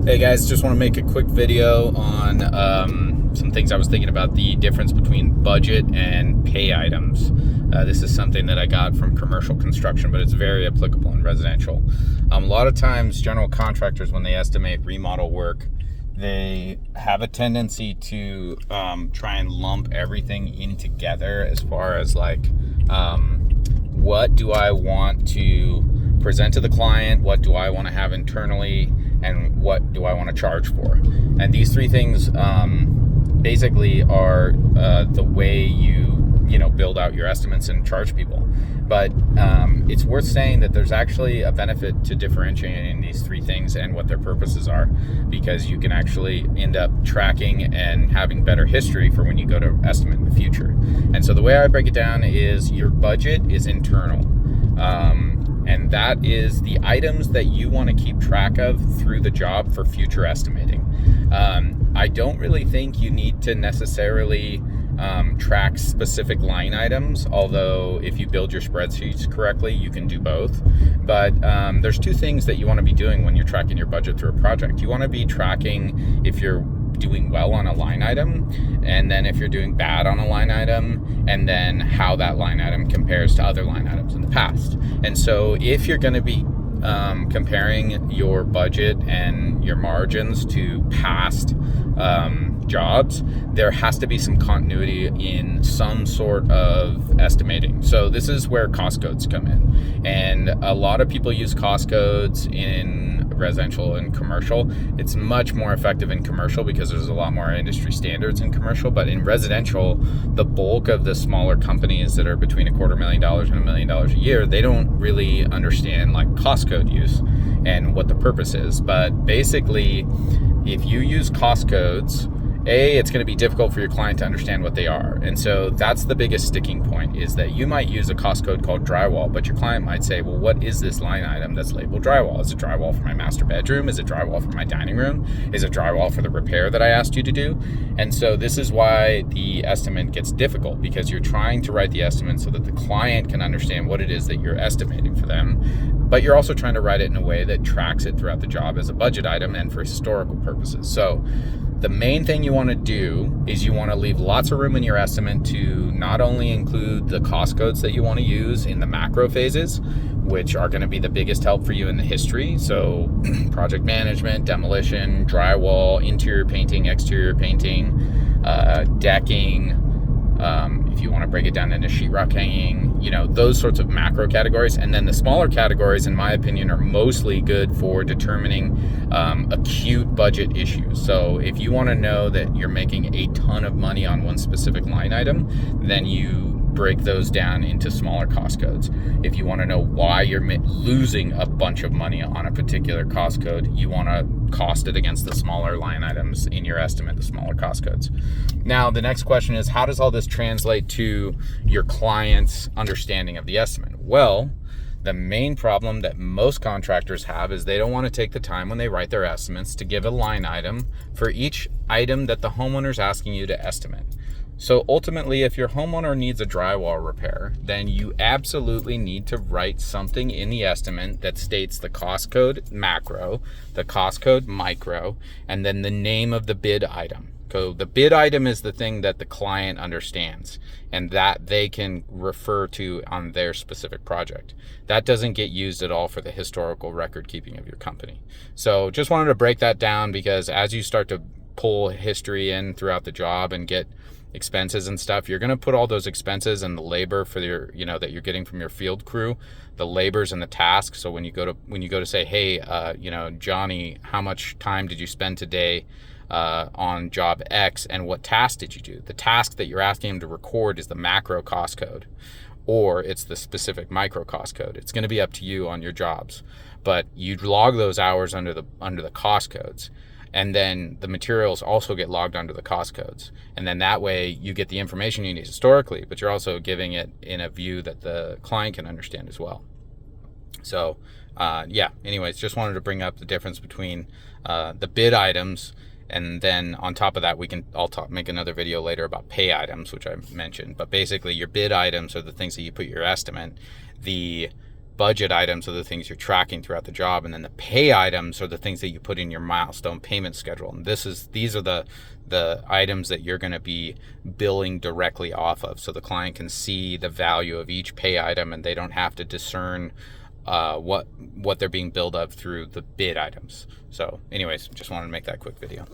Hey guys, just want to make a quick video on some things I was thinking about the difference between budget and pay items. This is something that I got from commercial construction, but it's very applicable in residential. A lot of times general contractors, when they estimate remodel work, they have a tendency to try and lump everything in together as far as like what do I want to present to the client, what do I want to have internally, and what do I want to charge for. And these three things basically are the way you build out your estimates and charge people. But it's worth saying that there's actually a benefit to differentiating these three things and what their purposes are, because you can actually end up tracking and having better history for when you go to estimate in the future. And so the way I break it down is your budget is internal. And that is the items that you want to keep track of through the job for future estimating. I don't really think you need to necessarily track specific line items, although if you build your spreadsheets correctly, you can do both. But there's two things that you want to be doing when you're tracking your budget through a project. You want to be tracking if you're doing well on a line item, and then if you're doing bad on a line item, and then how that line item compares to other line items in the past. And so if you're going to be comparing your budget and your margins to past jobs, there has to be some continuity in some sort of estimating. So this is where cost codes come in, and a lot of people use cost codes in residential and commercial. It's much more effective in commercial because there's a lot more industry standards in commercial, but in residential, the bulk of the smaller companies that are between $250,000 and $1 million a year, they don't really understand like cost code use and what the purpose is. But basically, if you use cost codes, it's going to be difficult for your client to understand what they are. And so that's the biggest sticking point, is that you might use a cost code called drywall, but your client might say, well, what is this line item that's labeled drywall? Is it drywall for my master bedroom? Is it drywall for my dining room? Is it drywall for the repair that I asked you to do? And so this is why the estimate gets difficult, because you're trying to write the estimate so that the client can understand what it is that you're estimating for them, but you're also trying to write it in a way that tracks it throughout the job as a budget item and for historical purposes. So the main thing you want to do is you want to leave lots of room in your estimate to not only include the cost codes that you want to use in the macro phases, which are going to be the biggest help for you in the history. So project management, demolition, drywall, interior painting, exterior painting, decking, if you want to break it down into sheetrock hanging, those sorts of macro categories. And then the smaller categories, in my opinion, are mostly good for determining acute budget issues. So if you want to know that you're making a ton of money on one specific line item, then you break those down into smaller cost codes. If you want to know why you're losing a bunch of money on a particular cost code, you want to cost it against the smaller line items in your estimate, the smaller cost codes. Now, the next question is, how does all this translate to your client's understanding of the estimate? Well, the main problem that most contractors have is they don't want to take the time when they write their estimates to give a line item for each item that the homeowner's asking you to estimate. So ultimately, if your homeowner needs a drywall repair, then you absolutely need to write something in the estimate that states the cost code macro, the cost code micro, and then the name of the bid item. So the bid item is the thing that the client understands and that they can refer to on their specific project. That doesn't get used at all for the historical record keeping of your company. So just wanted to break that down, because as you start to pull history in throughout the job and get expenses and stuff, you're going to put all those expenses and the labor for your, that you're getting from your field crew, the labors and the tasks. So when you go to say, hey, Johnny, how much time did you spend today on job X, and what task did you do? The task that you're asking him to record is the macro cost code, or it's the specific micro cost code. It's going to be up to you on your jobs, but you log those hours under the cost codes. And then the materials also get logged under the cost codes. And then that way you get the information you need historically, but you're also giving it in a view that the client can understand as well. So, anyways, just wanted to bring up the difference between the bid items, and then on top of that, I'll make another video later about pay items, which I mentioned. But basically, your bid items are the things that you put your estimate. The budget items are the things you're tracking throughout the job, and then the pay items are the things that you put in your milestone payment schedule. And these are the items that you're going to be billing directly off of, so the client can see the value of each pay item, and they don't have to discern what they're being billed of through the bid items. So anyways, just wanted to make that quick video.